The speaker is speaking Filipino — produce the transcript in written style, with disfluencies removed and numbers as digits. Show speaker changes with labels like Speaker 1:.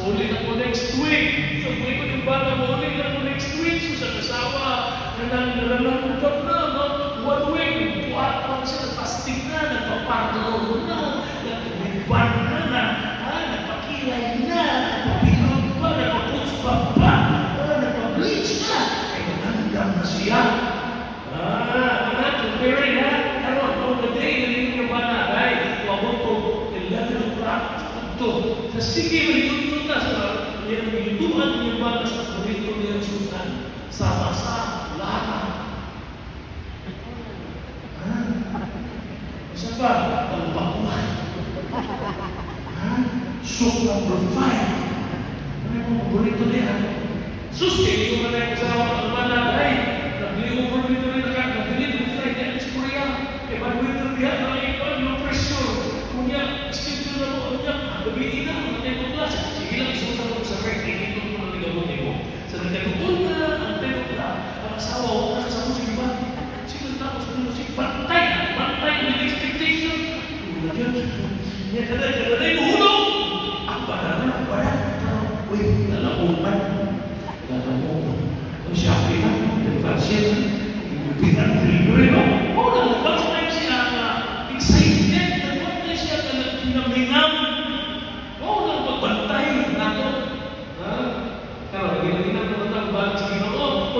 Speaker 1: uli na po next week. So, kung ito yung bata mo, uli na po next week. So, sa kasawa, nananangutap na, no? 1 week, buhat pa siya, fasting na, nagpaparlo na, nagpapilipan na, nagpakilay na, nagpapilog pa, nagpaputspa pa, nagpableach na, ay nanandam na siya. Comparing ha, karon on the day na ninyo ba na, ay, wabot ko, 11 o'clock, ito, sa sige, malituto na, sa malitutuan niyo ba na sa kurito niya sultan, sama-sa, lahat. Isa pa, ang bakuhan. Soup number 5. Ano yung paborito niya? Sus, hindi ko man ay kasama ng manad, ay, nag-over dito rin na nabili ng flight yan sa Korea. Kaya mag-winter diyan, nakikipag, no pressure. Kung yan, schedule na mo, yan, gabihin na, mga tempo class. Sige lang, isuot ako sa rec, dito ko mga ligamot ko. Sa nagkatutol na, ang tempo class, ang asawa ko, nakasama si Iban. Sige, tapos kung si bantay with expectation. Tulad yan, niya kada-kada yung hulog. Ang banana, uy, nalakuman. Nalakuman. Ang Shopee na, yung fashion, yung pinag-delivery mo. One time siya excited, one time siya pinamingam. Magbantay, nato. Kaya, ginagin ang mga balik sa Ginoo.